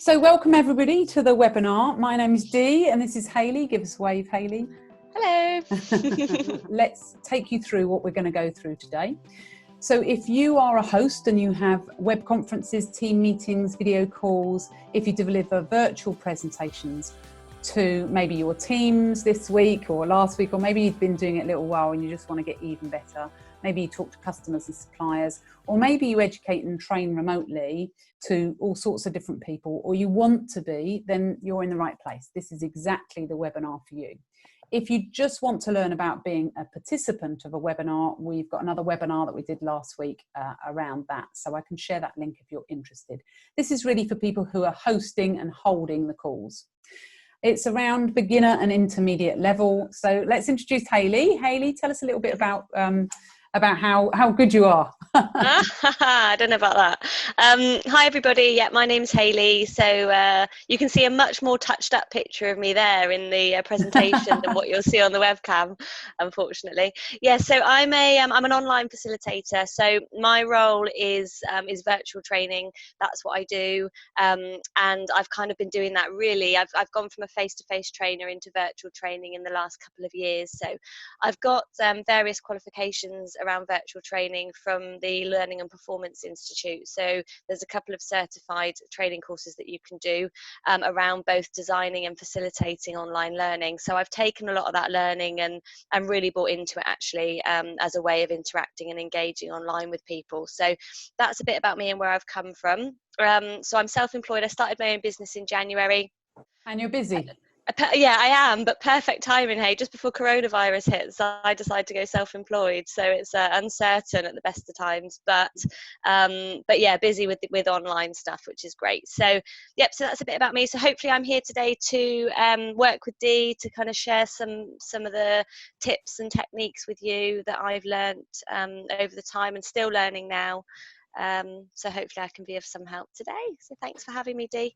So welcome everybody to the webinar. My name is Dee and this is Hayley. Give us a wave, Hayley. Hello. Let's take you through what we're going to go through today. So if you are a host and you have web conferences, team meetings, video calls, if you deliver virtual presentations to maybe your teams this week or last week, or maybe you've been doing it a little while and you just want to get even better. Maybe you talk to customers and suppliers, or maybe you educate and train remotely to all sorts of different people, or you want to be, then you're in the right place. This is exactly the webinar for you. If you just want to learn about being a participant of a webinar, we've got another webinar that we did last week around that. So I can share that link if you're interested. This is really for people who are hosting and holding the calls. It's around beginner and intermediate level. So let's introduce Hayley. Hayley, tell us a little bit about how good you are. I don't know about that. Hi everybody, yeah, my name's Hayley. So you can see a much more touched up picture of me there in the presentation than what you'll see on the webcam, unfortunately. Yeah, so I'm an online facilitator. So my role is virtual training. That's what I do, and I've kind of been doing that really. I've gone from a face-to-face trainer into virtual training in the last couple of years. So I've got various qualifications around virtual training from the Learning and Performance Institute. So there's a couple of certified training courses that you can do around both designing and facilitating online learning. So I've taken a lot of that learning and really bought into it actually as a way of interacting and engaging online with people. So that's a bit about me and where I've come from. So I'm self-employed. I started my own business in January. And you're busy. Yeah, I am, but perfect timing, hey, just before coronavirus hits, I decided to go self-employed, so it's uncertain at the best of times, but yeah, busy with online stuff, which is great. So yep, so that's a bit about me. So hopefully I'm here today to work with Dee to kind of share some of the tips and techniques with you that I've learnt over the time and still learning now. So hopefully I can be of some help today. So thanks for having me, Dee.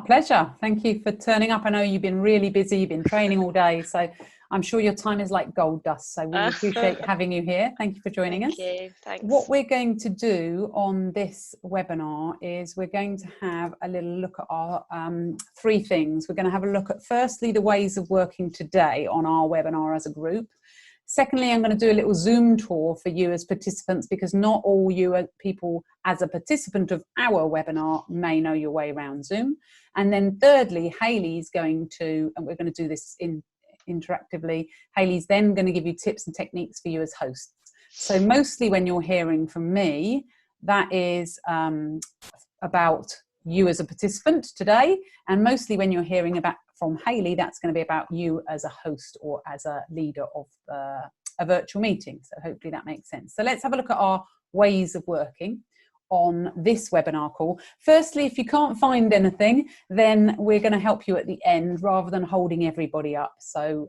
Pleasure. Thank you for turning up. I know you've been really busy, you've been training all day, so I'm sure your time is like gold dust. So we appreciate having you here. Thank you for joining us. Thank you. Thanks. What we're going to do on this webinar is we're going to have a little look at our three things. We're going to have a look at firstly the ways of working today on our webinar as a group. Secondly, I'm going to do a little Zoom tour for you as participants, because not all you people as a participant of our webinar may know your way around Zoom. And then thirdly, Hayley's going to, and we're going to do this interactively, Hayley's then going to give you tips and techniques for you as hosts. So mostly when you're hearing from me, that is about you as a participant today, and mostly when you're hearing from Hayley, that's going to be about you as a host or as a leader of a virtual meeting. So hopefully that makes sense. So let's have a look at our ways of working on this webinar call. Firstly, if you can't find anything, then we're going to help you at the end rather than holding everybody up. So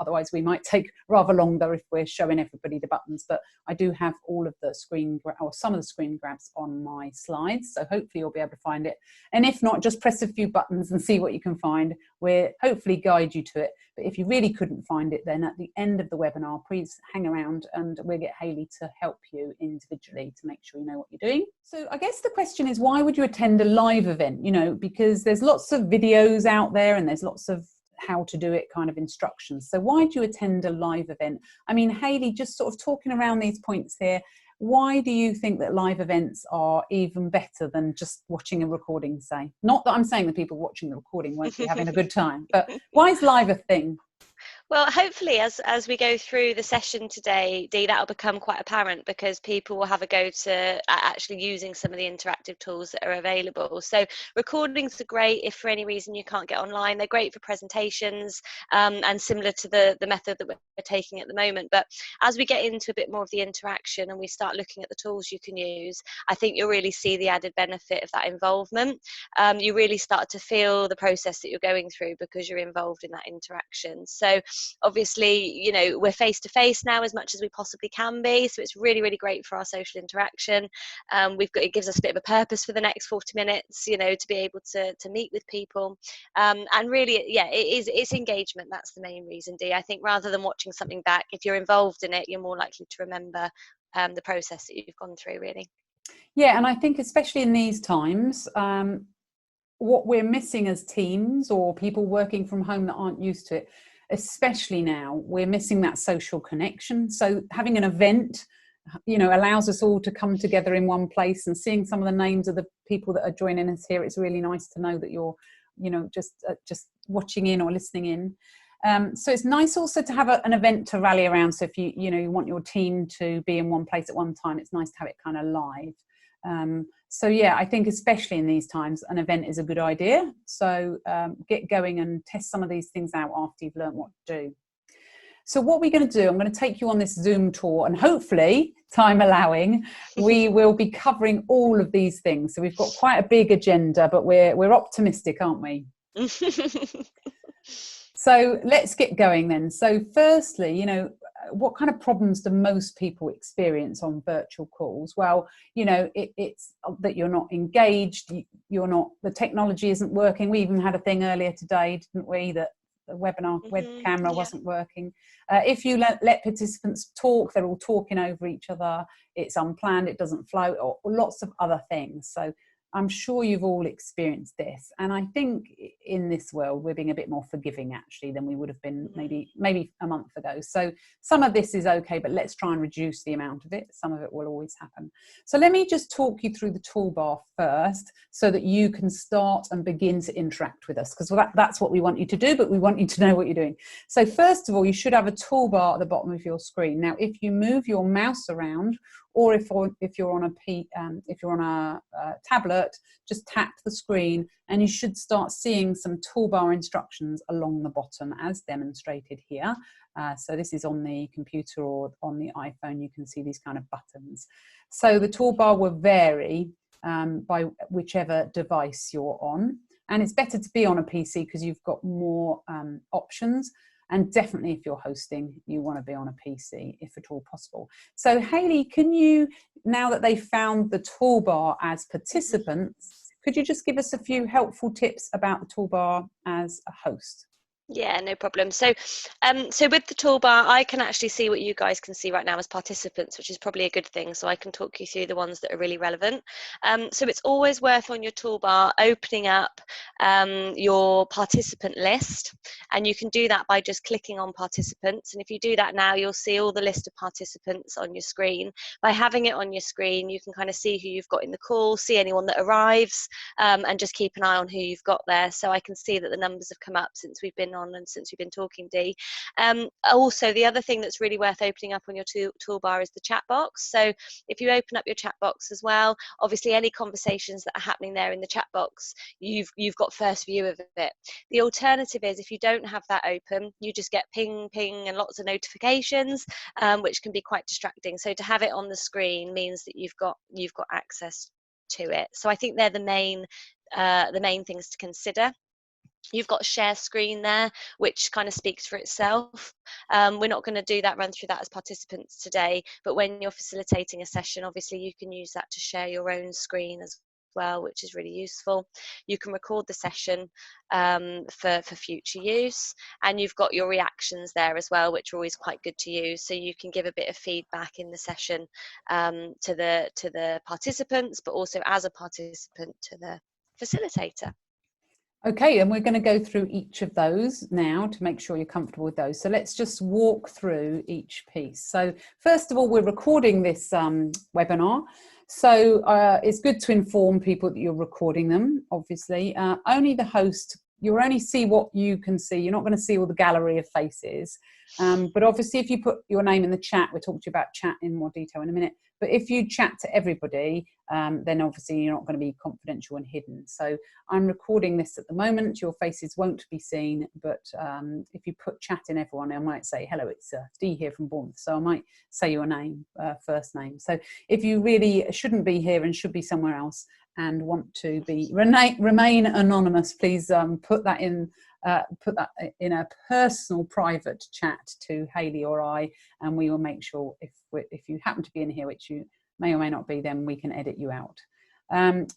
otherwise we might take rather longer if we're showing everybody the buttons, but I do have all of the screen, or some of the screen grabs on my slides. So hopefully you'll be able to find it. And if not, just press a few buttons and see what you can find. We'll hopefully guide you to it. But if you really couldn't find it, then at the end of the webinar, please hang around and we'll get Hayley to help you individually to make sure you know what you're doing. So I guess the question is, why would you attend a live event? You know, because there's lots of videos out there and there's lots of how to do it kind of instructions. So why do you attend a live event? I mean, Hayley, just sort of talking around these points here, why do you think that live events are even better than just watching a recording, say? Not that I'm saying that people watching the recording won't be having a good time, but why is live a thing? Well, hopefully as we go through the session today, Dee, that'll become quite apparent, because people will have a go to actually using some of the interactive tools that are available. So recordings are great if for any reason you can't get online. They're great for presentations and similar to the method that we're taking at the moment. But as we get into a bit more of the interaction and we start looking at the tools you can use, I think you'll really see the added benefit of that involvement. You really start to feel the process that you're going through because you're involved in that interaction. So obviously, you know, we're face to face now as much as we possibly can be, so it's really, really great for our social interaction. It gives us a bit of a purpose for the next 40 minutes, you know, to be able to meet with people, and really, yeah, it's engagement. That's the main reason, Dee. I think rather than watching something back, if you're involved in it, you're more likely to remember the process that you've gone through, really. Yeah, and I think especially in these times, what we're missing as teams or people working from home that aren't used to it, especially now, we're missing that social connection. So having an event, allows us all to come together in one place, and seeing some of the names of the people that are joining us here, it's really nice to know that you're, just watching in or listening in. So it's nice also to have an event to rally around. So if you want your team to be in one place at one time, it's nice to have it kind of live. So yeah, I think especially in these times, an event is a good idea. So get going and test some of these things out after you've learned what to do. So what we're going to do, I'm going to take you on this Zoom tour, and hopefully, time allowing, we will be covering all of these things. So we've got quite a big agenda, but we're optimistic, aren't we? So let's get going then. So firstly, what kind of problems do most people experience on virtual calls? Well, it's that you're not engaged, the technology isn't working. We even had a thing earlier today, didn't we, that the webinar web camera wasn't working. If you let participants talk, they're all talking over each other, it's unplanned, it doesn't flow, or lots of other things. So I'm sure you've all experienced this, and I think in this world we're being a bit more forgiving actually than we would have been maybe a month ago. So some of this is okay, but let's try and reduce the amount of it. Some of it will always happen. So let me just talk you through the toolbar first, so that you can start and begin to interact with us, because that's what we want you to do, but we want you to know what you're doing. So first of all, you should have a toolbar at the bottom of your screen. Now, if you move your mouse around, or if you're on a tablet, just tap the screen and you should start seeing some toolbar instructions along the bottom as demonstrated here. So this is on the computer or on the iPhone, you can see these kind of buttons. So the toolbar will vary by whichever device you're on, and it's better to be on a PC because you've got more options. And definitely if you're hosting, you want to be on a PC if at all possible. So Hayley, can you, now that they've found the toolbar as participants, could you just give us a few helpful tips about the toolbar as a host? Yeah, no problem. So with the toolbar, I can actually see what you guys can see right now as participants, which is probably a good thing. So I can talk you through the ones that are really relevant. So it's always worth on your toolbar opening up your participant list, and you can do that by just clicking on participants. And if you do that now, you'll see all the list of participants on your screen. By having it on your screen, you can kind of see who you've got in the call, see anyone that arrives, and just keep an eye on who you've got there. So I can see that the numbers have come up since we've been on and since we've been talking, Dee. Also, the other thing that's really worth opening up on your toolbar is the chat box. So if you open up your chat box as well, obviously any conversations that are happening there in the chat box, you've got first view of it. The alternative is if you don't have that open, you just get ping, and lots of notifications, which can be quite distracting. So to have it on the screen means that you've got access to it. So I think they're the main things to consider. You've got share screen there, which kind of speaks for itself. We're not going to run through that as participants today, but when you're facilitating a session, obviously you can use that to share your own screen as well, which is really useful. You can record the session for future use, and you've got your reactions there as well, which are always quite good to use. So you can give a bit of feedback in the session to the participants, but also as a participant to the facilitator. Okay, and we're going to go through each of those now to make sure you're comfortable with those. So let's just walk through each piece. So first of all, we're recording this webinar. So it's good to inform people that you're recording them, obviously. Only the host, you'll only see what you can see. You're not going to see all the gallery of faces. But obviously if you put your name in the chat, we'll talk to you about chat in more detail in a minute. But if you chat to everybody, then obviously you're not going to be confidential and hidden. So I'm recording this at the moment. Your faces won't be seen, but if you put chat in everyone, I might say, hello, it's Dee here from Bournemouth. So I might say your name, first name. So if you really shouldn't be here and should be somewhere else and want to remain anonymous, please put that in a personal private chat to Hayley or I, and we will make sure if you happen to be in here, which you may or may not be, then we can edit you out.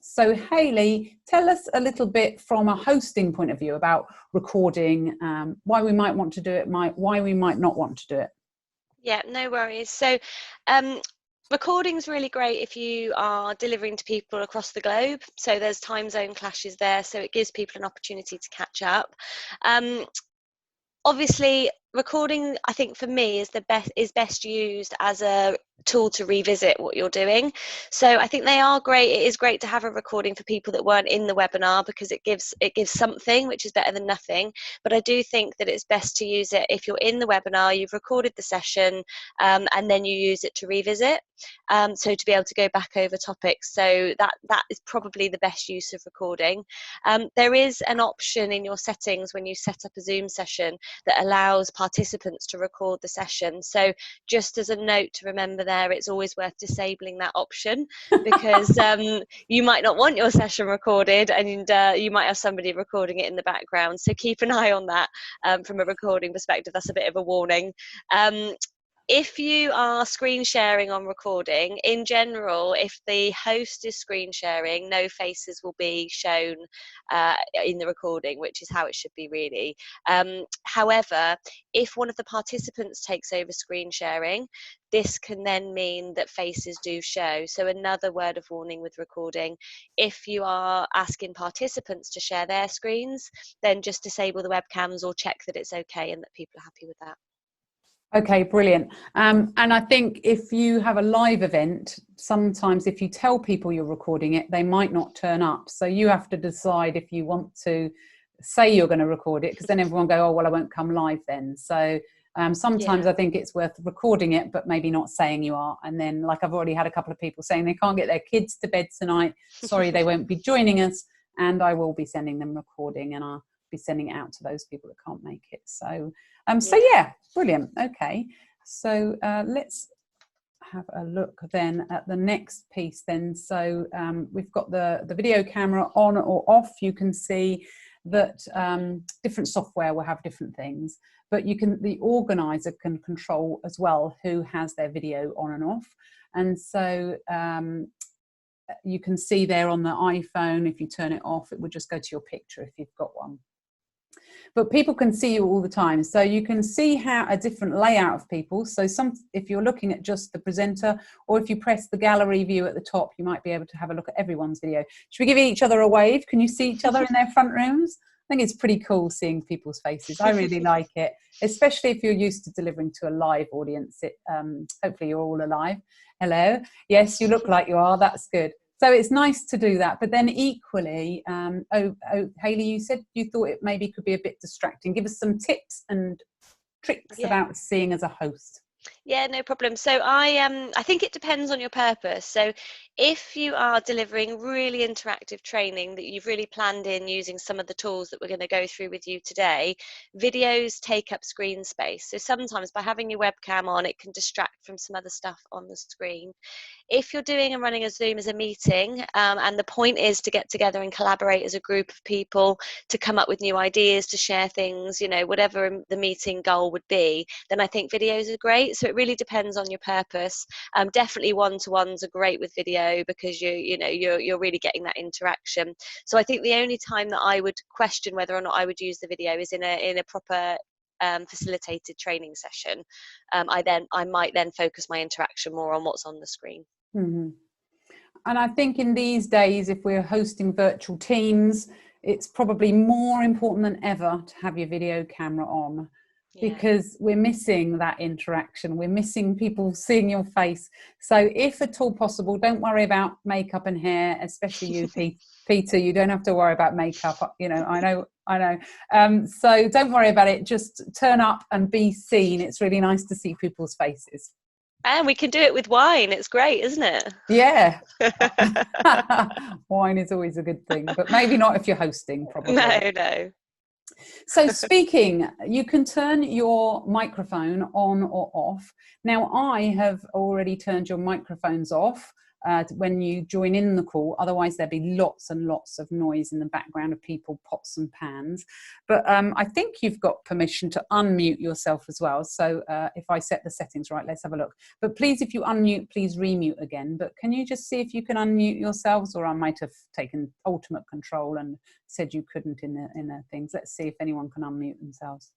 So Hayley, tell us a little bit from a hosting point of view about recording, why we might want to do it, why we might not want to do it. Yeah, no worries. So Recording's really great if you are delivering to people across the globe. So there's time zone clashes there, so it gives people an opportunity to catch up. Obviously, recording, I think for me, is best used as a tool to revisit what you're doing. So I think they are great. It is great to have a recording for people that weren't in the webinar, because it gives something, which is better than nothing. But I do think that it's best to use it if you're in the webinar, you've recorded the session, and then you use it to revisit. So to be able to go back over topics. So that is probably the best use of recording. There is an option in your settings when you set up a Zoom session that allows participants to record the session. So just as a note to remember there, it's always worth disabling that option, because you might not want your session recorded, and you might have somebody recording it in the background. So keep an eye on that from a recording perspective. That's a bit of a warning. If you are screen sharing on recording, in general, if the host is screen sharing, no faces will be shown in the recording, which is how it should be really. However, if one of the participants takes over screen sharing, this can then mean that faces do show. So another word of warning with recording: if you are asking participants to share their screens, then just disable the webcams or check that it's okay and that people are happy with that. Okay, brilliant. And I think if you have a live event, sometimes if you tell people you're recording it, they might not turn up. So you have to decide if you want to say you're going to record it, because then everyone go, oh, well, I won't come live then. So sometimes I think it's worth recording it, but maybe not saying you are. And then, like, I've already had a couple of people saying they can't get their kids to bed tonight. Sorry, they won't be joining us. And I will be sending them recording, and I'll be sending it out to those people that can't make it. So yeah, brilliant. Okay, so let's have a look then at the next piece then. So we've got the video camera on or off. You can see that different software will have different things, but the organizer can control as well who has their video on and off. And so you can see there on the iPhone, if you turn it off, it would just go to your picture if you've got one. But people can see you all the time. So you can see how a different layout of people. So if you're looking at just the presenter, or if you press the gallery view at the top, you might be able to have a look at everyone's video. Should we give each other a wave? Can you see each other in their front rooms? I think it's pretty cool seeing people's faces. I really like it, especially if you're used to delivering to a live audience. Hopefully you're all alive. Hello. Yes, you look like you are. That's good. So it's nice to do that. But then equally, Hayley, you said you thought it maybe could be a bit distracting. Give us some tips and tricks about seeing as a host. Yeah, no problem. So I think it depends on your purpose. So if you are delivering really interactive training that you've really planned in using some of the tools that we're going to go through with you today, videos take up screen space. So sometimes by having your webcam on, it can distract from some other stuff on the screen. If you're doing and running a Zoom as a meeting, and the point is to get together and collaborate as a group of people to come up with new ideas, to share things, whatever the meeting goal would be, then I think videos are great. So it really depends on your purpose. Definitely one-to-ones are great with video, because you're really getting that interaction. So I think the only time that I would question whether or not I would use the video is in a proper facilitated training session. I might then focus my interaction more on what's on the screen. Mm-hmm. And I think in these days, if we're hosting virtual teams, it's probably more important than ever to have your video camera on, because we're missing that interaction. We're missing people seeing your face. So if at all possible, don't worry about makeup and hair, especially you, Peter. You don't have to worry about makeup. I know. So don't worry about it. Just turn up and be seen. It's really nice to see people's faces. And we can do it with wine. It's great, isn't it? Yeah. Wine is always a good thing, but maybe not if you're hosting, probably. No. So speaking, you can turn your microphone on or off. Now, I have already turned your microphones off when you join in the call. Otherwise, there'd be lots and lots of noise in the background of people, pots and pans. But I think you've got permission to unmute yourself as well. So if I set the settings right, let's have a look. But please, if you unmute, please remute again. But can you just see if you can unmute yourselves? Or I might have taken ultimate control and said you couldn't in the things. Let's see if anyone can unmute themselves.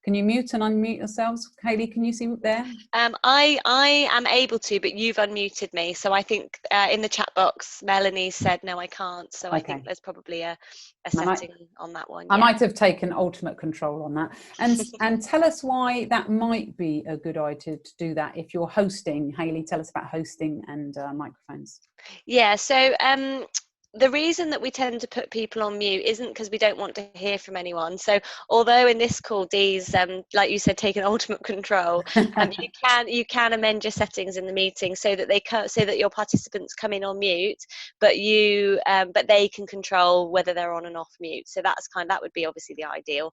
Can you mute and unmute yourselves? Hayley, can you see there? I am able to, but you've unmuted me. So I think in the chat box, Melanie said, no, I can't. So I think there's probably a setting on that one. I might have taken ultimate control on that. And tell us why that might be a good idea to do that if you're hosting. Hayley, tell us about hosting and microphones. Yeah, so the reason that we tend to put people on mute isn't because we don't want to hear from anyone. So although in this call, Dee's, like you said, taken ultimate control, you can amend your settings in the meeting so that your participants come in on mute, but they can control whether they're on and off mute. So that would be obviously the ideal.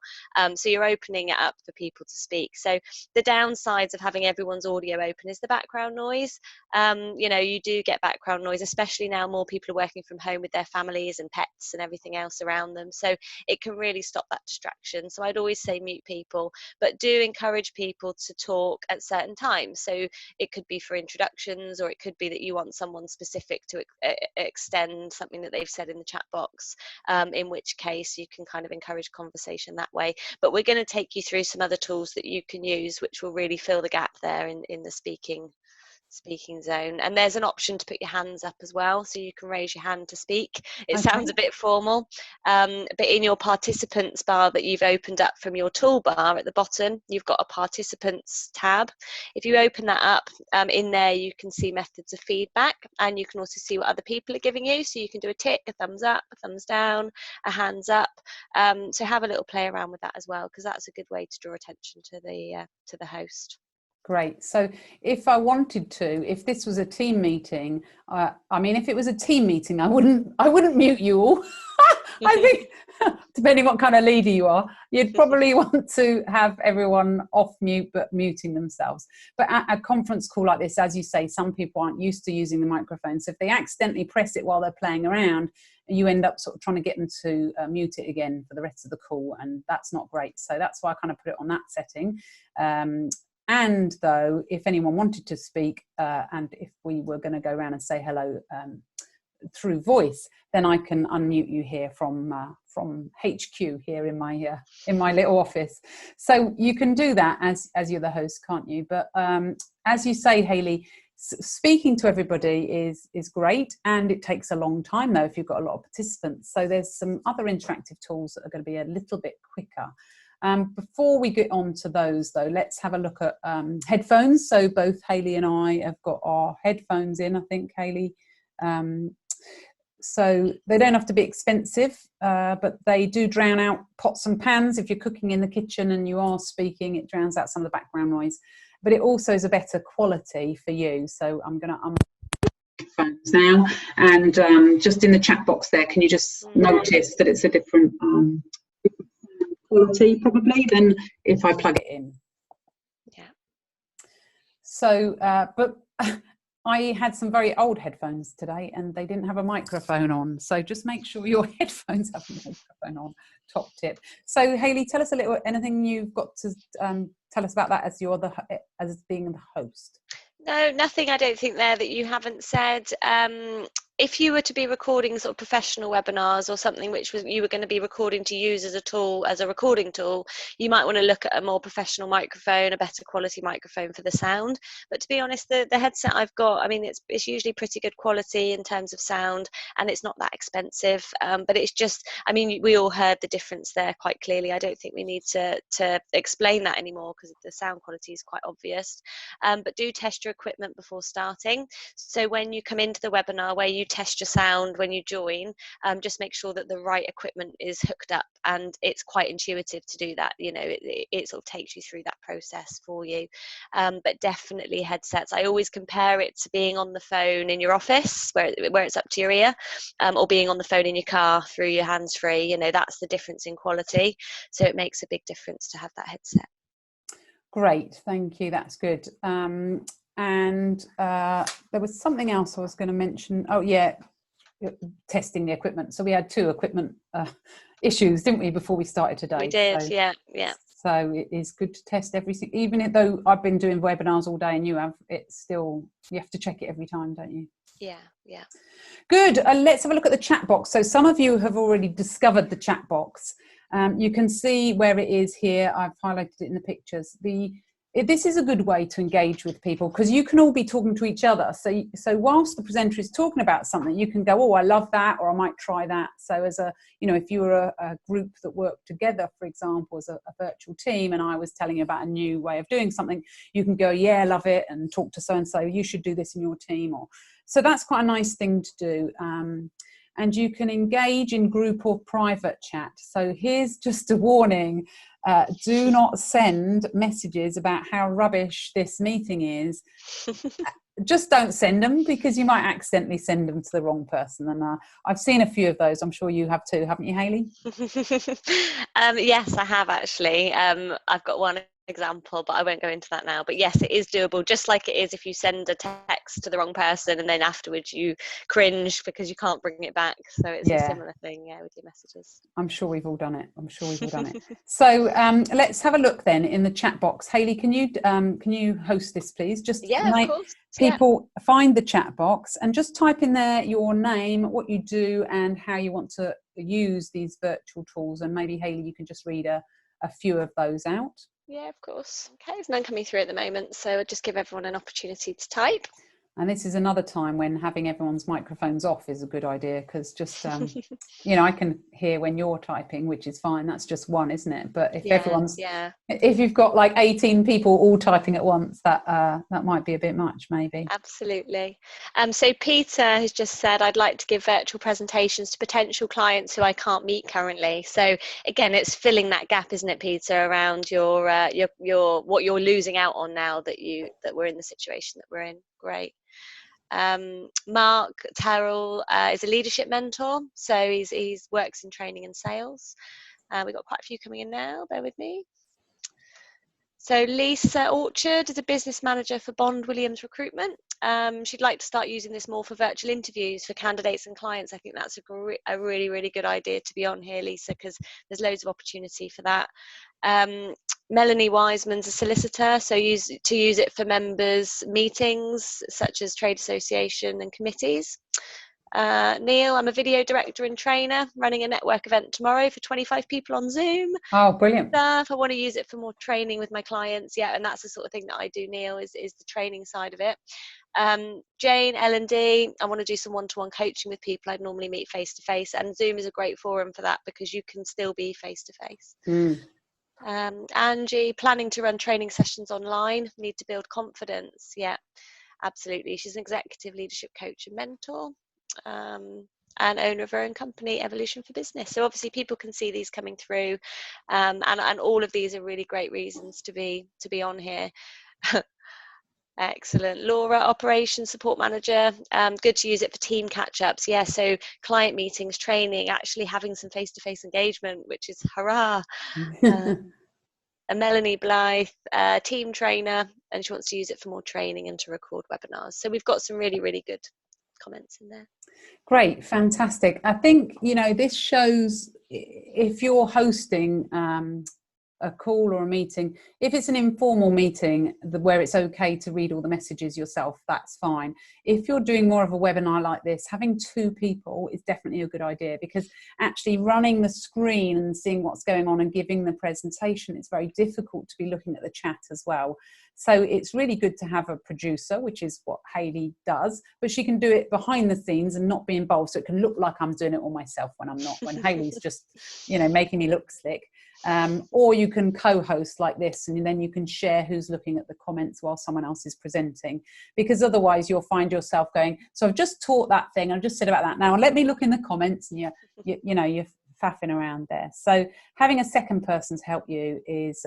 So you're opening it up for people to speak. So the downsides of having everyone's audio open is the background noise. You do get background noise, especially now more people are working from home with their families and pets and everything else around them, so it can really stop that distraction. So I'd always say mute people, but do encourage people to talk at certain times. So it could be for introductions, or it could be that you want someone specific to extend something that they've said in the chat box, in which case you can kind of encourage conversation that way. But we're going to take you through some other tools that you can use which will really fill the gap there in the speaking zone. And there's an option to put your hands up as well, so you can raise your hand to speak. It sounds a bit formal, but in your participants bar that you've opened up from your toolbar at the bottom, you've got a participants tab. If you open that up, in there you can see methods of feedback, and you can also see what other people are giving you. So you can do a tick, a thumbs up, a thumbs down, a hands up. So have a little play around with that as well, because that's a good way to draw attention to the host. Great. So if I wanted to, if this was a team meeting, if it was a team meeting, I wouldn't mute you all. I think, depending what kind of leader you are, you'd probably want to have everyone off mute, but muting themselves. But at a conference call like this, as you say, some people aren't used to using the microphone. So if they accidentally press it while they're playing around, you end up sort of trying to get them to mute it again for the rest of the call. And that's not great. So that's why I kind of put it on that setting. And though, if anyone wanted to speak, and if we were going to go around and say hello through voice, then I can unmute you here from HQ here in my little office. So you can do that as you're the host, can't you? But as you say, Hayley, speaking to everybody is great, and it takes a long time though if you've got a lot of participants. So there's some other interactive tools that are going to be a little bit quicker. Before we get on to those though, let's have a look at headphones. So both Hayley and I have got our headphones in, I think, Hayley. So they don't have to be expensive, but they do drown out pots and pans. If you're cooking in the kitchen and you are speaking, it drowns out some of the background noise. But it also is a better quality for you. So I'm going to headphones now, and just in the chat box there, can you just notice that it's a different quality probably than if I plug it in. Yeah. So, but I had some very old headphones today and they didn't have a microphone on. So just make sure your headphones have a microphone on, top tip. So Hayley, tell us a little, anything you've got to tell us about that as being the host. No, nothing I don't think there that you haven't said. If you were to be recording sort of professional webinars or something which you were going to be recording to use as a recording tool, you might want to look at a more professional microphone, a better quality microphone for the sound. But to be honest, the headset I've got, I mean, it's usually pretty good quality in terms of sound, and it's not that expensive. But it's just, I mean, we all heard the difference there quite clearly. I don't think we need to explain that anymore because the sound quality is quite obvious. But do test your equipment before starting. So when you come into the webinar where you test your sound when you join, just make sure that the right equipment is hooked up, and it's quite intuitive to do that. You know, it sort of takes you through that process for you. But definitely headsets. I always compare it to being on the phone in your office where it's up to your ear, or being on the phone in your car through your hands-free. You know, that's the difference in quality. So it makes a big difference to have that headset. Great, thank you. That's good. And there was something else I was going to mention. Oh yeah, testing the equipment. So we had 2 equipment issues, didn't we, before we started today? We did, so, yeah. So it is good to test everything, even though I've been doing webinars all day and you have. It's still, you have to check it every time, don't you? Yeah. Good. Let's have a look at the chat box. So some of you have already discovered the chat box. You can see where it is here. I've highlighted it in the pictures. This is a good way to engage with people because you can all be talking to each other. So whilst the presenter is talking about something, you can go, oh, I love that, or I might try that. So as if you were a group that worked together, for example, as a virtual team, and I was telling you about a new way of doing something, you can go, yeah, I love it, and talk to so-and-so, you should do this in your team. So that's quite a nice thing to do. And you can engage in group or private chat. So here's just a warning. Do not send messages about how rubbish this meeting is. Just don't send them because you might accidentally send them to the wrong person. And I've seen a few of those. I'm sure you have too, haven't you, Hayley? Yes, I have actually. I've got one example, but I won't go into that now. But yes, it is doable, just like it is if you send a text to the wrong person and then afterwards you cringe because you can't bring it back. So it's a similar thing, with your messages. I'm sure we've all done it. So let's have a look then in the chat box. Hayley, can you host this, please? Just of course. People find the chat box and just type in there your name, what you do, and how you want to use these virtual tools. And maybe Hayley, you can just read a few of those out. Yeah, of course. Okay, there's none coming through at the moment, so I'll just give everyone an opportunity to type. And this is another time when having everyone's microphones off is a good idea because just, I can hear when you're typing, which is fine. That's just one, isn't it? But if you've got like 18 people all typing at once, that might be a bit much, maybe. Absolutely. So Peter has just said, I'd like to give virtual presentations to potential clients who I can't meet currently. So again, it's filling that gap, isn't it, Peter, around your what you're losing out on now that we're in the situation that we're in. Great. Mark Terrell is a leadership mentor, so he's works in training and sales. We've got quite a few coming in now, bear with me. So Lisa Orchard is a business manager for Bond Williams Recruitment. She'd like to start using this more for virtual interviews for candidates and clients. I think that's a really, really good idea to be on here, Lisa, because there's loads of opportunity for that. Melanie Wiseman's a solicitor, so use it for members' meetings, such as trade association and committees. Neil, I'm a video director and trainer running a network event tomorrow for 25 people on Zoom. Oh, brilliant. If I want to use it for more training with my clients, and that's the sort of thing that I do, Neil, is the training side of it. Jane, L&D, I want to do some one-to-one coaching with people I'd normally meet face-to-face, and Zoom is a great forum for that because you can still be face-to-face. Angie, planning to run training sessions online, need to build confidence. Yeah, absolutely. She's an executive leadership coach and mentor. And owner of her own company, Evolution for Business. So obviously people can see these coming through, and all of these are really great reasons to be on here. Excellent. Laura, operations support manager. Good to use it for team catch-ups. Yeah, so client meetings, training, actually having some face-to-face engagement, which is hurrah. Melanie Blythe, team trainer, and she wants to use it for more training and to record webinars. So we've got some really, really good comments in there. Great, fantastic. I think, this shows if you're hosting a call or a meeting, if it's an informal meeting where it's okay to read all the messages yourself, that's fine. If you're doing more of a webinar like this, having two people is definitely a good idea because actually running the screen and seeing what's going on and giving the presentation, it's very difficult to be looking at the chat as well. So it's really good to have a producer, which is what Hayley does, but she can do it behind the scenes and not be involved. So it can look like I'm doing it all myself when I'm not, when Hayley's just, making me look slick. Or you can co-host like this, and then you can share who's looking at the comments while someone else is presenting, because otherwise you'll find yourself going, so I've just taught that thing, I've just said about that, now let me look in the comments, and you're faffing around there. So having a second person to help you is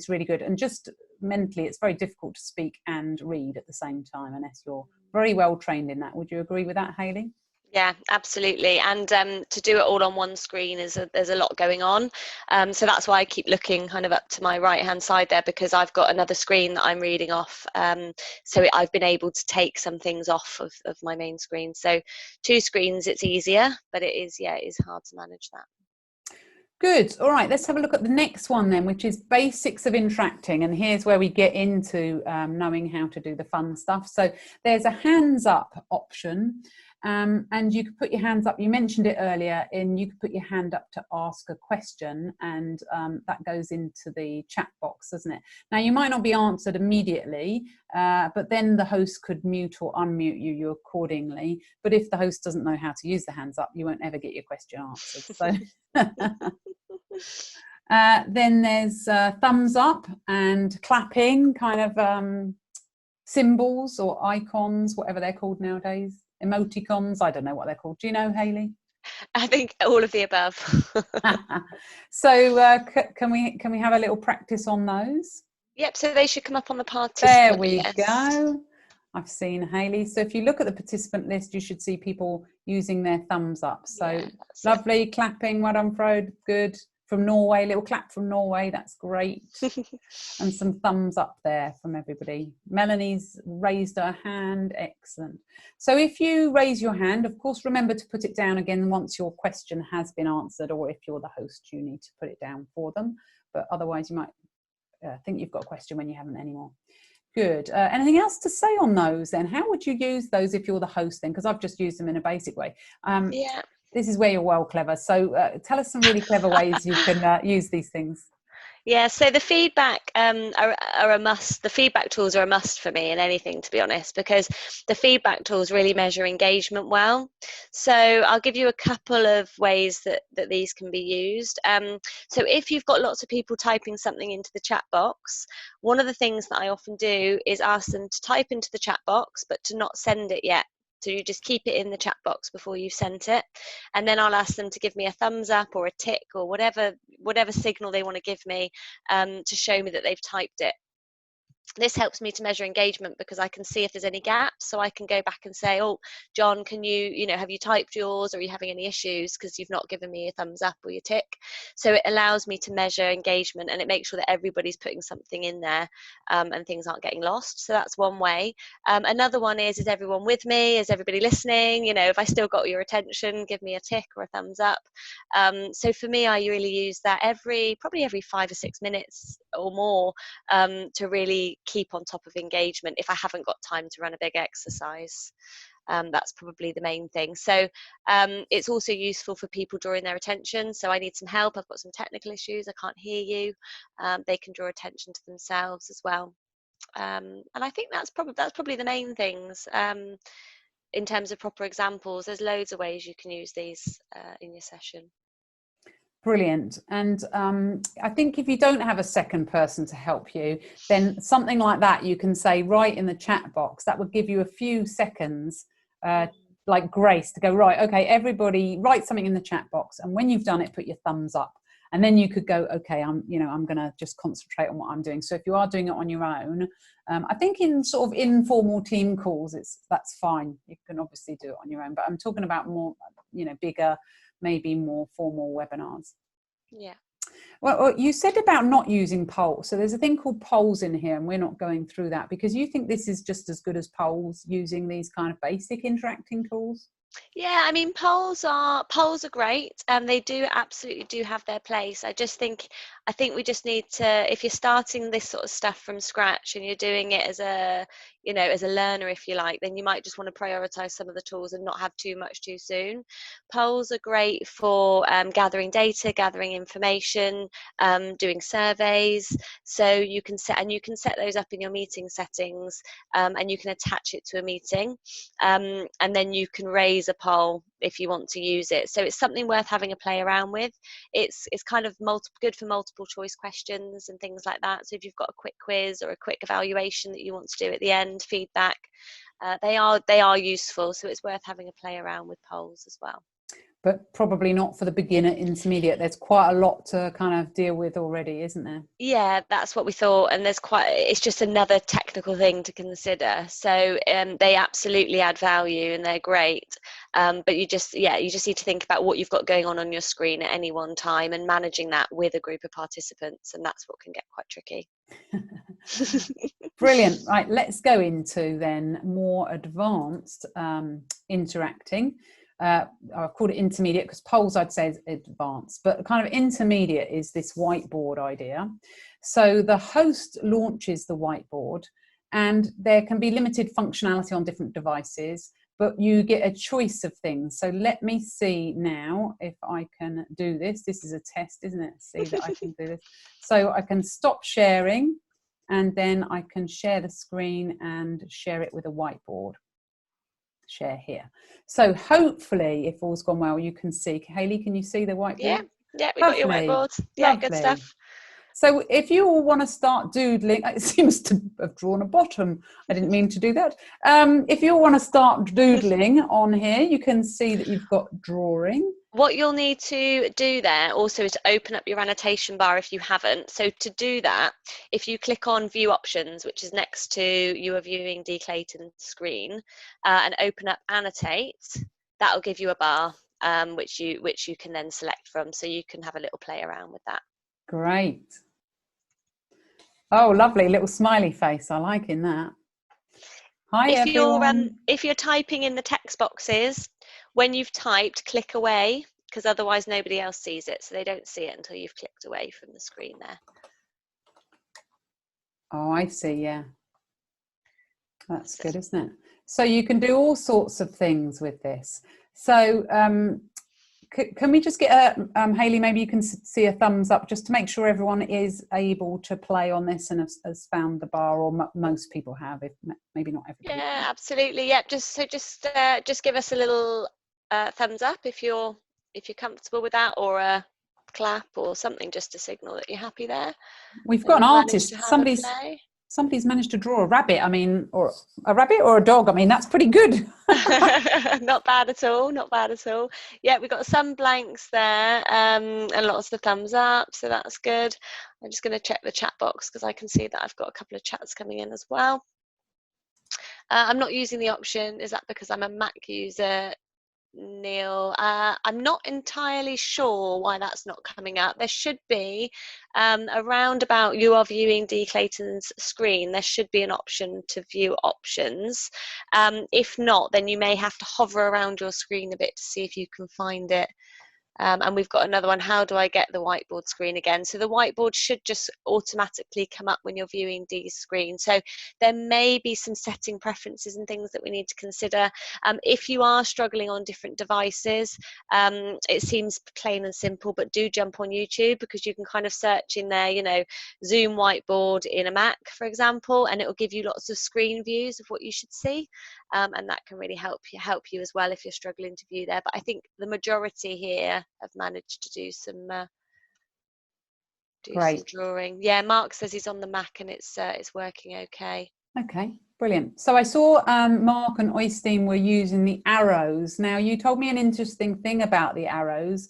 really good. And just mentally, it's very difficult to speak and read at the same time unless you're very well trained in that. Would you agree with that, Hayley? Yeah, absolutely. And to do it all on one screen there's a lot going on. So that's why I keep looking kind of up to my right hand side there, because I've got another screen that I'm reading off. So I've been able to take some things off of my main screen. So two screens, it's easier, but it is hard to manage that. Good. All right, let's have a look at the next one then, which is basics of interacting. And here's where we get into knowing how to do the fun stuff. So there's a hands up option. And you could put your hands up. You mentioned it earlier, you could put your hand up to ask a question, and that goes into the chat box, doesn't it? Now, you might not be answered immediately, but then the host could mute or unmute you accordingly. But if the host doesn't know how to use the hands up, you won't ever get your question answered. So then there's thumbs up and clapping, kind of symbols or icons, whatever they're called nowadays. Emoticons, I don't know what they're called. Do you know, Hayley? I think all of the above. So can we have a little practice on those? Yep, so they should come up on the participant There we list. go. I've seen Hayley. So if you look at the participant list, you should see people using their thumbs up. So yeah, lovely, clapping, well done, Frode, good. From Norway, little clap from Norway, that's great. And some thumbs up there from everybody. Melanie's raised her hand, excellent. So if you raise your hand, of course, remember to put it down again once your question has been answered, or if you're the host, you need to put it down for them. But otherwise, you might think you've got a question when you haven't anymore. Good. Anything else to say on those then? How would you use those if you're the host then? Because I've just used them in a basic way. Yeah. This is where you're well clever. So tell us some really clever ways you can use these things. Yeah, so the feedback are a must. The feedback tools are a must for me in anything, to be honest, because the feedback tools really measure engagement well. So I'll give you a couple of ways that these can be used. So if you've got lots of people typing something into the chat box, one of the things that I often do is ask them to type into the chat box, but to not send it yet. So you just keep it in the chat box before you've sent it. And then I'll ask them to give me a thumbs up or a tick or whatever signal they want to give me to show me that they've typed it. This helps me to measure engagement because I can see if there's any gaps, so I can go back and say, oh, John, can you have you typed yours, or are you having any issues because you've not given me a thumbs up or your tick? So it allows me to measure engagement, and it makes sure that everybody's putting something in there and things aren't getting lost. So that's one way. Another one is everyone with me? Is everybody listening? If I still got your attention, give me a tick or a thumbs up. So for me, I really use that probably every 5 or 6 minutes or more to really keep on top of engagement if I haven't got time to run a big exercise. That's probably the main thing. So it's also useful for people drawing their attention. So I need some help, I've got some technical issues, I can't hear you. They can draw attention to themselves as well. And I think that's probably the main things. In terms of proper examples, there's loads of ways you can use these in your session. Brilliant. And I think if you don't have a second person to help you, then something like that you can say right in the chat box. That would give you a few seconds, like grace, to go, right, okay, everybody write something in the chat box, and when you've done it, put your thumbs up. And then you could go, okay, I'm going to just concentrate on what I'm doing. So if you are doing it on your own, I think in sort of informal team calls, that's fine. You can obviously do it on your own, but I'm talking about more, bigger, maybe more formal webinars. Yeah. Well, you said about not using polls. So there's a thing called polls in here, and we're not going through that because you think this is just as good as polls, using these kind of basic interacting tools. Yeah, I mean, polls are great, and they absolutely do have their place. I think we just need to, if you're starting this sort of stuff from scratch and you're doing it as a learner, if you like, then you might just want to prioritize some of the tools and not have too much too soon. Polls are great for gathering data, gathering information, doing surveys. So you can set those up in your meeting settings, and you can attach it to a meeting, and then you can raise a poll if you want to use it. So it's something worth having a play around with. It's kind of good for multiple choice questions and things like that. So if you've got a quick quiz or a quick evaluation that you want to do at the end, feedback, they are useful. So it's worth having a play around with polls as well. But probably not for the beginner intermediate. There's quite a lot to kind of deal with already, isn't there? Yeah, that's what we thought. And it's just another technical thing to consider. So they absolutely add value and they're great. But you just need to think about what you've got going on your screen at any one time and managing that with a group of participants. And that's what can get quite tricky. Brilliant. Right, let's go into then more advanced interacting. I've called it intermediate because polls I'd say is advanced, but kind of intermediate is this whiteboard idea. So the host launches the whiteboard, and there can be limited functionality on different devices, but you get a choice of things. So let me see now if I can do this. This is a test, isn't it? See that I can do this. So I can stop sharing, and then I can share the screen and share it with a whiteboard. Share here. So hopefully, if all's gone well, you can see. Hayley, can you see the whiteboard? Yeah, we got your whiteboard. Yeah, Lovely. good stuff. So if you all want to start doodling, it seems to have drawn a bottom. I didn't mean to do that. If you all want to start doodling on here, you can see that you've got drawing. What you'll need to do there also is to open up your annotation bar if you haven't. So to do that, if you click on View Options, which is next to you are viewing Dee Clayton's screen, and open up Annotate, that'll give you a bar which you can then select from, so you can have a little play around with that. Great. Oh, lovely little smiley face. I like in that. Hi, everyone. If you're typing in the text boxes, when you've typed, click away, because otherwise nobody else sees it. So they don't see it until you've clicked away from the screen there. Oh, I see. Yeah. That's good, isn't it? So you can do all sorts of things with this. So can we just get a, Hayley, maybe you can see a thumbs up just to make sure everyone is able to play on this and has found the bar, or most people have, if maybe not everybody. Yeah, absolutely. Yeah, just give us a little thumbs up if you're comfortable with that, or a clap or something just to signal that you're happy there. We've got an artist. Somebody's managed to draw a rabbit. I mean, or a rabbit or a dog. I mean, that's pretty good. Not bad at all. Not bad at all. Yeah, we've got some blanks there, and lots of thumbs up, so that's good. I'm just going to check the chat box because I can see that I've got a couple of chats coming in as well. I'm not using the option. Is that because I'm a Mac user, Neil? I'm not entirely sure why that's not coming up. There should be around about you are viewing Dee Clayton's screen, there should be an option to view options. If not, then you may have to hover around your screen a bit to see if you can find it. And we've got another one. How do I get the whiteboard screen again? So the whiteboard should just automatically come up when you're viewing Dee's screen. So there may be some setting preferences and things that we need to consider. If you are struggling on different devices, it seems plain and simple, but do jump on YouTube, because you can kind of search in there, you know, Zoom whiteboard in a Mac, for example, and it will give you lots of screen views of what you should see. And that can really help you as well if you're struggling to view there. But I think the majority here have managed to do some drawing. Yeah, Mark says he's on the Mac and it's working okay. Okay, brilliant. So I saw Mark and Oystein were using the arrows. Now, you told me an interesting thing about the arrows,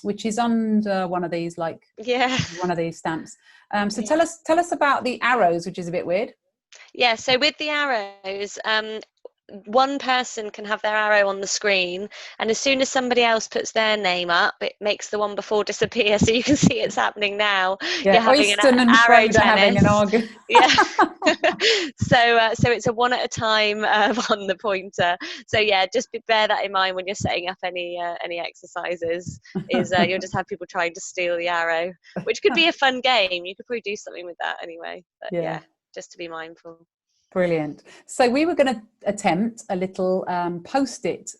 which is under one of these, like one of these stamps. So tell us about the arrows, which is a bit weird. Yeah, so with the arrows, one person can have their arrow on the screen, and as soon as somebody else puts their name up, it makes the one before disappear. So you can see it's happening now. Yeah, you're having an arrow tennis. Having an argument. Yeah. So it's a one at a time on the pointer. So yeah, just bear that in mind when you're setting up any exercises. You'll just have people trying to steal the arrow, which could be a fun game. You could probably do something with that anyway. But yeah just to be mindful. Brilliant. So we were going to attempt a little post-it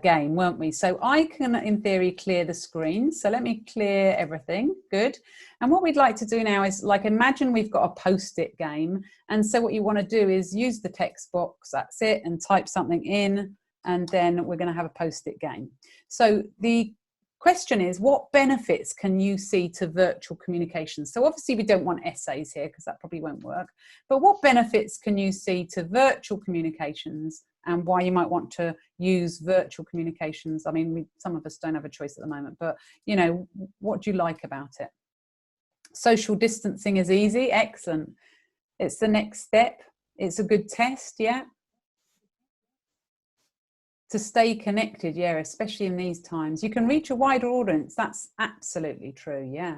game, weren't we? So I can, in theory, clear the screen. So let me clear everything. Good. And what we'd like to do now is, like, imagine we've got a post-it game. And so what you want to do is use the text box, that's it, and type something in. And then we're going to have a post-it game. So the question is, what benefits can you see to virtual communications? So obviously we don't want essays here because that probably won't work, but what benefits can you see to virtual communications, and why you might want to use virtual communications? I mean, some of us don't have a choice at the moment, but you know, what do you like about it? Social distancing is easy. Excellent. It's the next step. It's a good test. Yeah. To stay connected, yeah, especially in these times. You can reach a wider audience. That's absolutely true, yeah.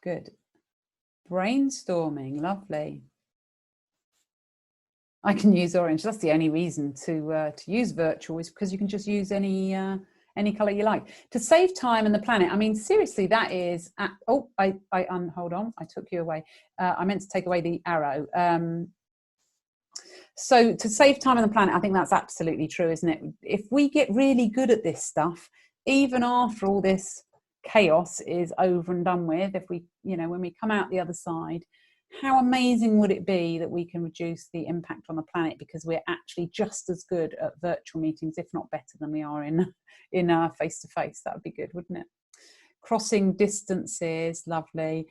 Good. Brainstorming, lovely. I can use orange. That's the only reason to use virtual, is because you can just use any any color you like, to save time and the planet. I mean, seriously, that is, hold on, I took you away. I meant to take away the arrow. So to save time on the planet, I think that's absolutely true, isn't it? If we get really good at this stuff, even after all this chaos is over and done with, if we, you know, when we come out the other side, how amazing would it be that we can reduce the impact on the planet because we're actually just as good at virtual meetings, if not better than we are in face-to-face. That would be good, wouldn't it? Crossing distances, lovely.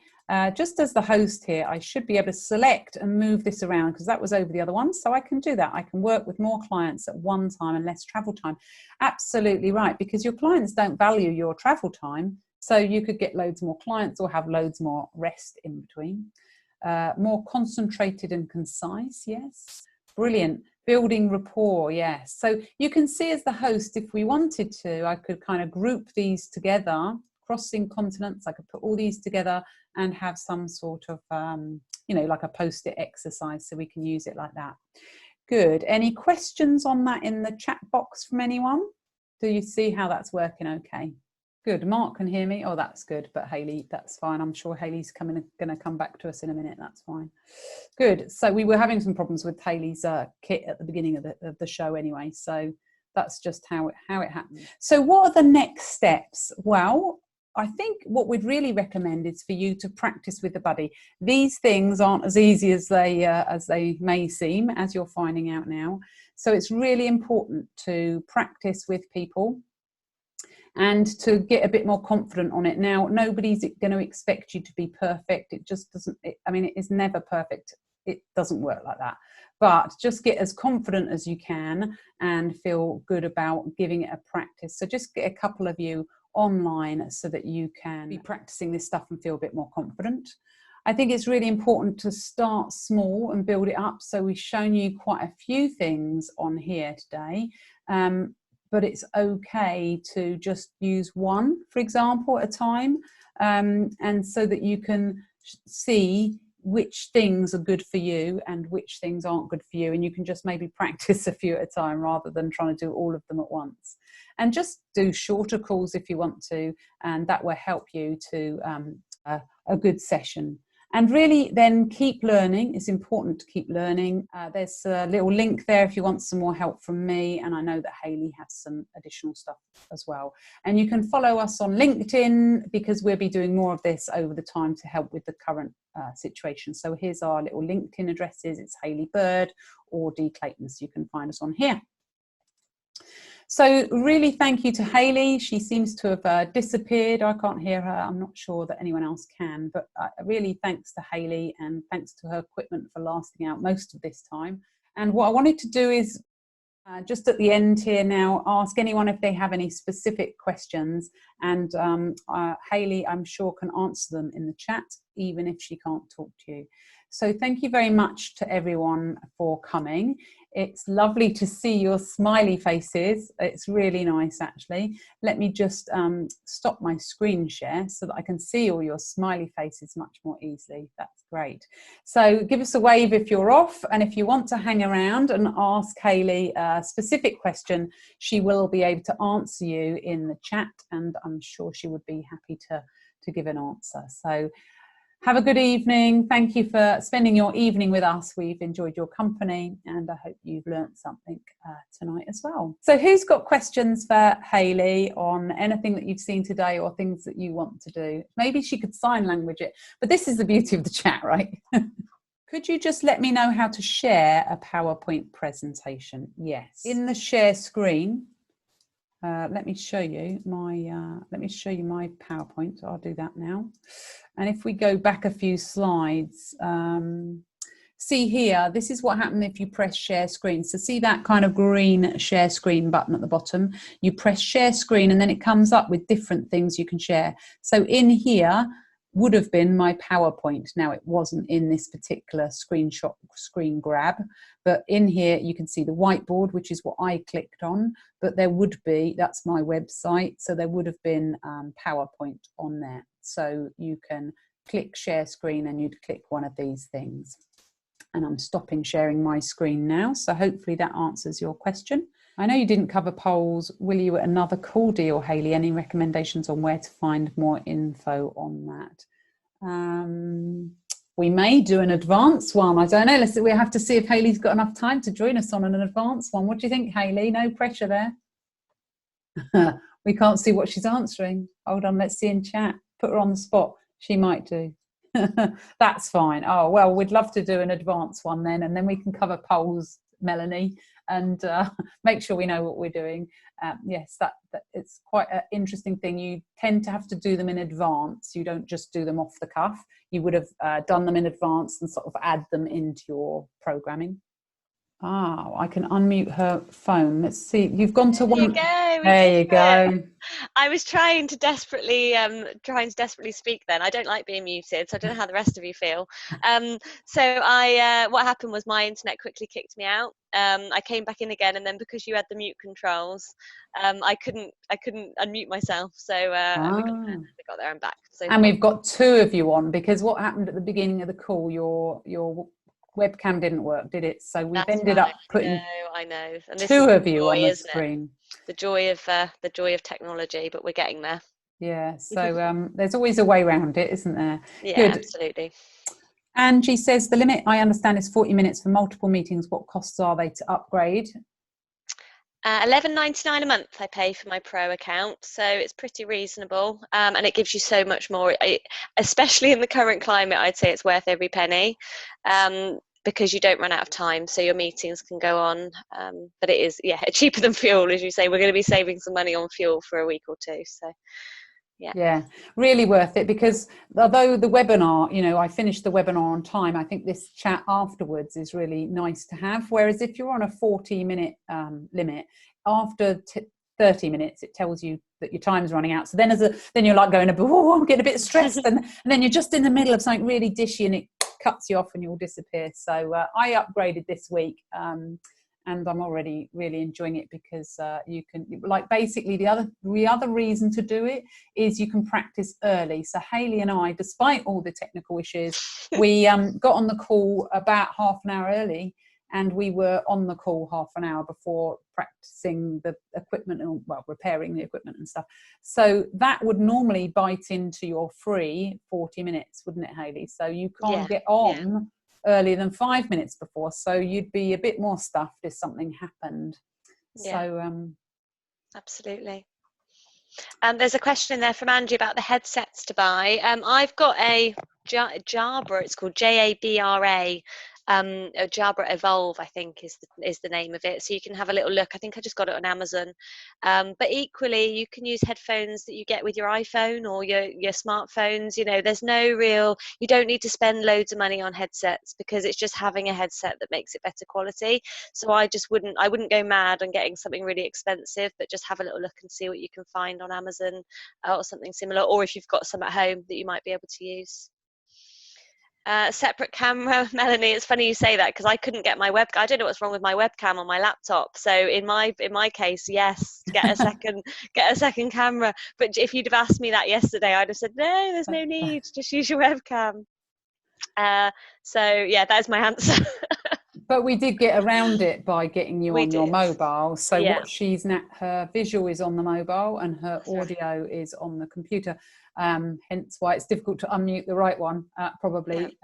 Just as the host here, I should be able to select and move this around because that was over the other one. So I can do that. I can work with more clients at one time and less travel time. Absolutely right, because your clients don't value your travel time. So you could get loads more clients or have loads more rest in between. More concentrated and concise, yes. Brilliant. Building rapport, yes. So you can see as the host, if we wanted to, I could kind of group these together, crossing continents. I could put all these together and have some sort of, you know, like a post-it exercise so we can use it like that. Good. Any questions on that in the chat box from anyone? Do you see how that's working okay? Good. Mark can hear me. Oh, that's good. But Hayley, that's fine. I'm sure Hayley's going to come back to us in a minute. That's fine. Good. So we were having some problems with Hayley's kit at the beginning of the show anyway. So that's just how it happened. So what are the next steps? Well, I think what we'd really recommend is for you to practice with the buddy. These things aren't as easy as they may seem, as you're finding out now. So it's really important to practice with people and to get a bit more confident on it. Now, nobody's going to expect you to be perfect. It just doesn't, I mean, it is never perfect. It doesn't work like that. But just get as confident as you can and feel good about giving it a practice. So just get a couple of you online so that you can be practicing this stuff and feel a bit more confident. I think it's really important to start small and build it up. So we've shown you quite a few things on here today. But it's okay to just use one, for example, at a time, and so that you can see which things are good for you and which things aren't good for you, and you can just maybe practice a few at a time rather than trying to do all of them at once. And just do shorter calls if you want to, and that will help you to a good session. And really then keep learning. It's important to keep learning. There's a little link there if you want some more help from me. And I know that Hayley has some additional stuff as well. And you can follow us on LinkedIn because we'll be doing more of this over the time to help with the current situation. So here's our little LinkedIn addresses. It's Hayley Bird or Dee Clayton. So you can find us on here. So really thank you to Hayley. She seems to have disappeared. I can't hear her. I'm not sure that anyone else can, but really thanks to Hayley and thanks to her equipment for lasting out most of this time. And what I wanted to do is just at the end here now, ask anyone if they have any specific questions, and Hayley, I'm sure, can answer them in the chat, even if she can't talk to you. So thank you very much to everyone for coming. It's lovely to see your smiley faces. It's really nice, actually. Let me just stop my screen share so that I can see all your smiley faces much more easily. That's great. So give us a wave if you're off, and if you want to hang around and ask Hayley a specific question, she will be able to answer you in the chat, and I'm sure she would be happy to give an answer. So have a good evening. Thank you for spending your evening with us. We've enjoyed your company and I hope you've learned something tonight as well. So who's got questions for Hayley on anything that you've seen today or things that you want to do? Maybe she could sign language it, but this is the beauty of the chat, right? Could you just let me know how to share a PowerPoint presentation? Yes. In the share screen, let me show you my PowerPoint. I'll do that now. And if we go back a few slides, see here, this is what happened if you press share screen. So see that kind of green share screen button at the bottom? You press share screen and then it comes up with different things you can share. So in here would have been my PowerPoint. Now it wasn't in this particular screenshot screen grab, but in here you can see the whiteboard, which is what I clicked on, but there would be, that's my website, so there would have been PowerPoint on there. So you can click share screen and you'd click one of these things. And I'm stopping sharing my screen now, so hopefully that answers your question. I know you didn't cover polls. Will you at another call, Dee or Hayley? Any recommendations on where to find more info on that? We may do an advanced one. I don't know. We have to see if Hayley's got enough time to join us on an advanced one. What do you think, Hayley? No pressure there. We can't see what she's answering. Hold on, let's see in chat. Put her on the spot. She might do. That's fine. Oh, well, we'd love to do an advanced one then, and then we can cover polls, Melanie, and make sure we know what we're doing. Yes, that it's quite an interesting thing. You tend to have to do them in advance. You don't just do them off the cuff. You would have done them in advance and sort of add them into your programming. Ah, I can unmute her phone. Let's see. You've gone to one. There you go. I was trying to desperately speak then. I don't like being muted, so I don't know how the rest of you feel. What happened was my internet quickly kicked me out. I came back in again, and then because you had the mute controls, I couldn't unmute myself. So we got there and back. So and we've got two of you on, because what happened at the beginning of the call, your webcam didn't work, did it? So we've ended up putting I know. And two of you on the screen. The joy of technology, but we're getting there. Yeah, so there's always a way around it, isn't there? Yeah, good. Absolutely. Angie says the limit, I understand, is 40 minutes for multiple meetings. What costs are they to upgrade? $11.99 a month I pay for my pro account, so it's pretty reasonable, and it gives you so much more. Especially in the current climate, I'd say it's worth every penny, because you don't run out of time, so your meetings can go on. But it is, cheaper than fuel, as you say. We're going to be saving some money on fuel for a week or two, so. Yeah, really worth it, because although the webinar, I finished the webinar on time, I think this chat afterwards is really nice to have. Whereas if you're on a 40-minute limit, after 30 minutes, it tells you that your time's running out. So then you're like going, oh, I'm getting a bit stressed, and then you're just in the middle of something really dishy, and it cuts you off and you'll disappear. So I upgraded this week. And I'm already really enjoying it, because you can, like, basically the other reason to do it is you can practice early. So Hayley and I, despite all the technical issues, we got on the call about half an hour early, and we were on the call half an hour before practicing the equipment, and repairing the equipment and stuff. So that would normally bite into your free 40 minutes, wouldn't it, Hayley? So you can't get on earlier than 5 minutes before, so you'd be a bit more stuffed if something happened. So absolutely. There's a question there from Angie about the headsets to buy. I've got a Jabra, it's called Jabra. Jabra Evolve, I think, is the name of it. So you can have a little look. I think I just got it on Amazon. But equally, you can use headphones that you get with your iPhone or your smartphones. There's no real. You don't need to spend loads of money on headsets, because it's just having a headset that makes it better quality. So I wouldn't go mad on getting something really expensive, but just have a little look and see what you can find on Amazon or something similar, or if you've got some at home that you might be able to use. Separate camera, Melanie. It's funny you say that, because I couldn't get my webcam. I don't know what's wrong with my webcam on my laptop. So in my case, yes, get a second camera. But if you'd have asked me that yesterday, I'd have said no. There's no need. Just use your webcam. So that is my answer. But we did get around it by getting you on your mobile. So what she's now, her visual is on the mobile and her audio is on the computer. Hence why it's difficult to unmute the right one, probably.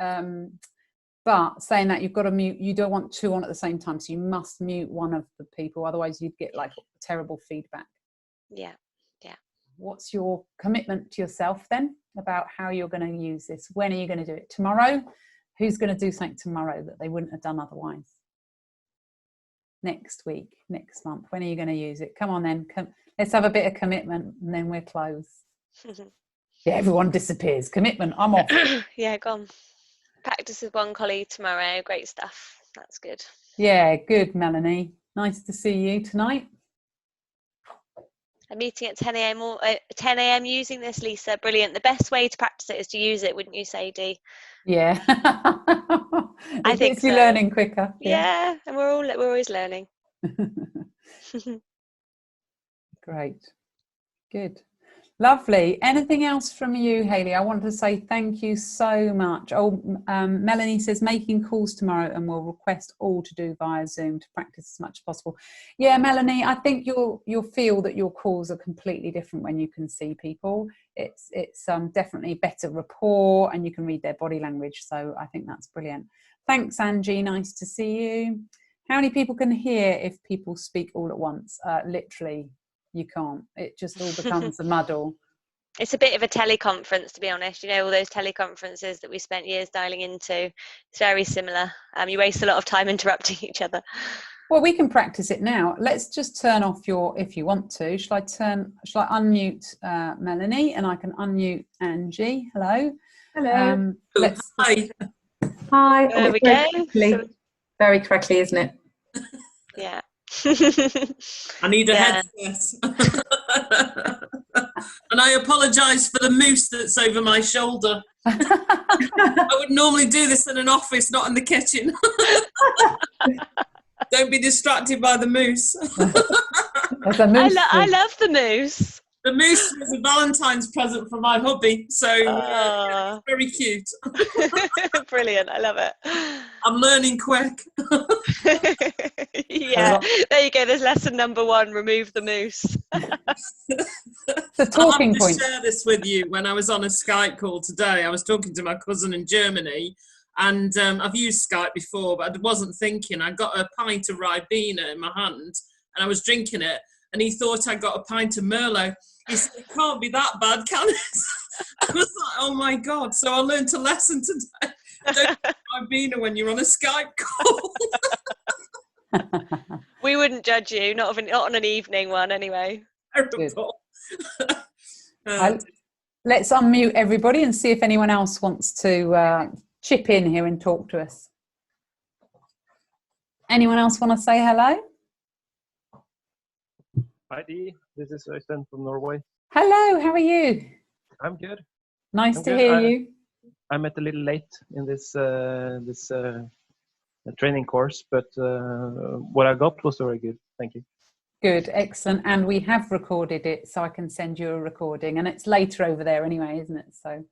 But saying that, you've got to mute. You don't want two on at the same time, so you must mute one of the people. Otherwise, you'd get like terrible feedback. Yeah. What's your commitment to yourself then about how you're going to use this? When are you going to do it? Tomorrow? Who's going to do something tomorrow that they wouldn't have done otherwise? Next week, next month, when are you going to use it? Come on then, let's have a bit of commitment, and then we're closed. Everyone disappears. Commitment, I'm off. Gone. Practice with one colleague tomorrow. Great stuff. That's good. Yeah, good, Melanie. Nice to see you tonight. A meeting at 10 a.m. or 10 a.m. using this, Lisa. Brilliant. The best way to practice it is to use it, wouldn't you say, Dee? Yeah. I think you're learning quicker. Yeah, and we're always learning. Great. Good. Lovely. Anything else from you, Hayley? I want to say thank you so much. Melanie says making calls tomorrow and will request all to do via Zoom to practice as much as possible. Yeah, Melanie, I think you'll feel that your calls are completely different when you can see people. It's definitely better rapport and you can read their body language. So I think that's brilliant. Thanks, Angie. Nice to see you. How many people can hear if people speak all at once? Literally. You can't. It just all becomes a muddle. It's a bit of a teleconference, to be honest. You know, all those teleconferences that we spent years dialing into. It's very similar. You waste a lot of time interrupting each other. Well, we can practice it now. Let's just turn off if you want to. Shall I unmute Melanie and I can unmute Angie? Hello. Hello. Hi. Hi. There we go. Very correctly, isn't it? Yeah. I need a headset. And I apologise for the moose that's over my shoulder. I would normally do this in an office, not in the kitchen. Don't be distracted by the moose. I love the moose. The moose was a Valentine's present for my hubby, so it's very cute. Brilliant, I love it. I'm learning quick. Yeah, there you go. There's lesson number 1, remove the moose. The talking I have point. to share this with you. When I was on a Skype call today, I was talking to my cousin in Germany, and I've used Skype before, but I wasn't thinking. I got a pint of Ribena in my hand, and I was drinking it, and he thought I got a pint of Merlot. He said, it can't be that bad, can it? I was like, oh my God. So I learned a lesson today. Don't drink Ribena when you're on a Skype call. We wouldn't judge you, not on an evening one anyway. Let's unmute everybody and see if anyone else wants to chip in here and talk to us. Anyone else want to say hello? Hi Dee, this is Øystein from Norway. Hello, how are you? I'm good. Nice to hear you. I'm a little late in this training course, but what I got was very good. Thank you. Good, excellent. And we have recorded it, so I can send you a recording. And it's later over there anyway, isn't it? So.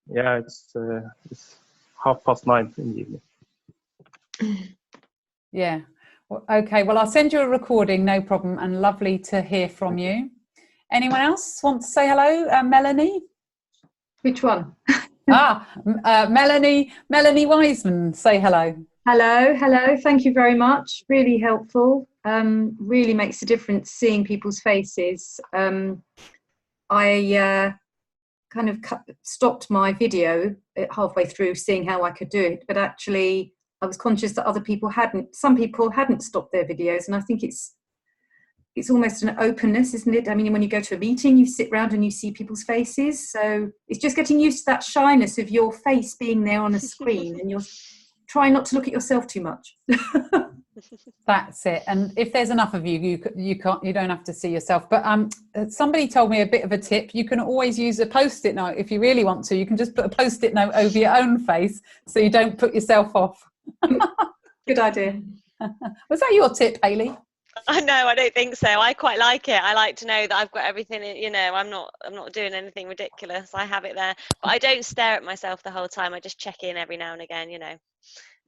Yeah, it's 9:30 in the evening. Yeah. Well, okay, well, I'll send you a recording, no problem, and lovely to hear from you. Anyone else want to say hello? Melanie? Which one? Melanie Wiseman, say hello. Hello. Thank you very much. Really helpful. Really makes a difference seeing people's faces. I kind of stopped my video halfway through seeing how I could do it, but actually I was conscious that some people hadn't stopped their videos, and I think it's almost an openness, isn't it? I mean, when you go to a meeting, you sit around and you see people's faces, so it's just getting used to that shyness of your face being there on a screen, and you're trying not to look at yourself too much. That's it. And if there's enough of you don't have to see yourself. But somebody told me a bit of a tip. You can always use a post-it note if you really want to. You can just put a post-it note over your own face so you don't put yourself off. Good idea. Was that your tip, Hayley? No, I don't think so. I quite like it. I like to know that I've got everything in, you know, I'm not doing anything ridiculous. I have it there. But I don't stare at myself the whole time. I just check in every now and again, you know.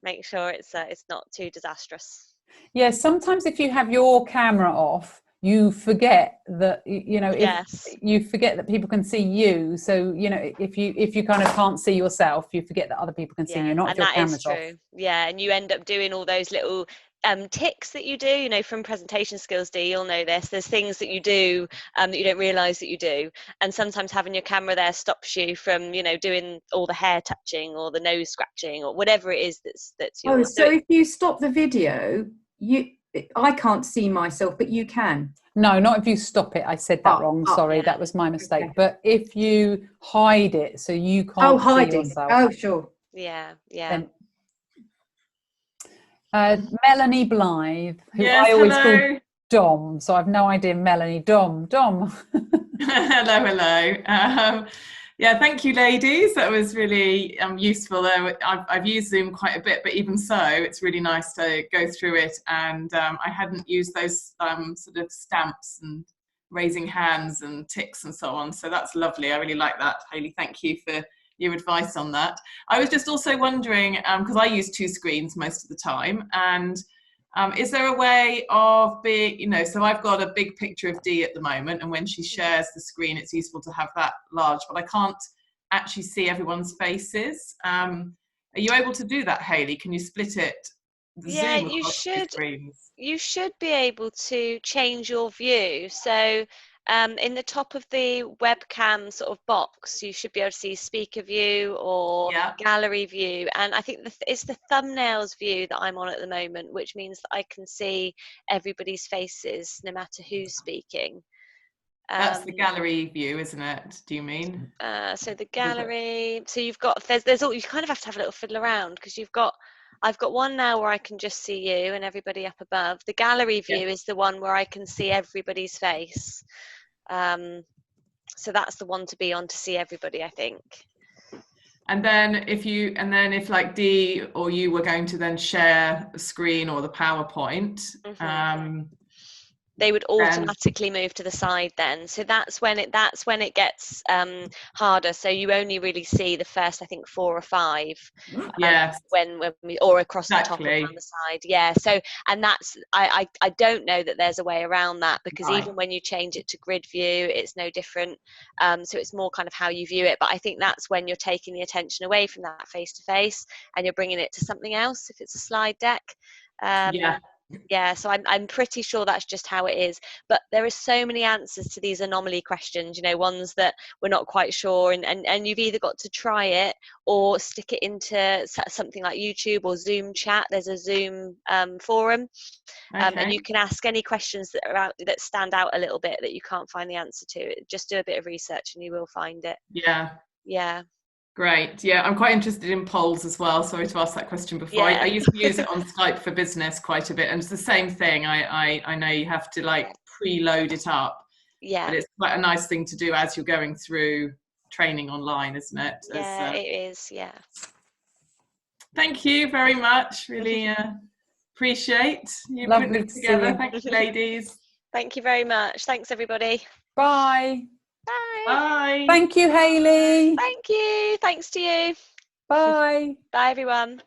Make sure it's not too disastrous. Yeah, sometimes if you have your camera off, you forget that, you know, you forget that people can see you. So, you know, if you kind of can't see yourself, you forget that other people can see you, not if your camera's off. Yeah, and you end up doing all those little ticks that you do, you know, from presentation skills, Dee, you'll know this. There's things that you do that you don't realise that you do, and sometimes having your camera there stops you from, you know, doing all the hair touching or the nose scratching or whatever it is that's your. So if you stop the video, I can't see myself, but you can. No, not if you stop it. I said that wrong. Sorry, yeah. That was my mistake. Okay. But if you hide it, so you can't see yourself. Oh, sure. Yeah. Then, Melanie Blythe, who I always call Dom, so I've no idea. Melanie, Dom. Hello. Yeah, thank you, ladies. That was really useful. I've used Zoom quite a bit, but even so, it's really nice to go through it. And I hadn't used those sort of stamps and raising hands and ticks and so on. So that's lovely. I really like that, Hayley. Thank you for your advice on that. I was just also wondering, because I use 2 screens most of the time, and is there a way of being, so I've got a big picture of Dee at the moment, and when she shares the screen, it's useful to have that large, but I can't actually see everyone's faces. Are you able to do that, Hayley? Can you split it? Yeah, Zoom you across 2 should. screens? You should be able to change your view. So in the top of the webcam sort of box, you should be able to see speaker view or gallery view. And I think it's the thumbnails view that I'm on at the moment, which means that I can see everybody's faces no matter who's speaking. That's the gallery view, isn't it? Do you mean? So the gallery, so you've got, there's all, you kind of have to have a little fiddle around, because I've got one now where I can just see you and everybody up above. The gallery view is the one where I can see everybody's face. So that's the one to be on to see everybody, I think. And then if like Dee or you were going to then share the screen or the PowerPoint, they would automatically move to the side then. So that's when it gets harder. So you only really see the first, I think, 4 or 5. When we, or across the top or on the side. Yeah. So, and that's, I don't know that there's a way around that, because even when you change it to grid view, it's no different. So it's more kind of how you view it. But I think that's when you're taking the attention away from that face to face and you're bringing it to something else, if it's a slide deck. So I'm pretty sure that's just how it is. But there are so many answers to these anomaly questions, ones that we're not quite sure, and you've either got to try it or stick it into something like YouTube or Zoom chat. There's a Zoom forum, and you can ask any questions that stand out a little bit that you can't find the answer to. Just do a bit of research and you will find it. Yeah. Great. Yeah, I'm quite interested in polls as well. Sorry to ask that question before. I used to use it on Skype for Business quite a bit, and it's the same thing. I know you have to like preload it up. Yeah. But it's quite a nice thing to do as you're going through training online, isn't it? Yeah, it is. Yeah. Thank you very much. Really appreciate you putting it together. Thank you, ladies. Thank you very much. Thanks, everybody. Bye. Bye. Bye. Thank you, Hayley. Thank you. Thanks to you. Bye. Bye, everyone.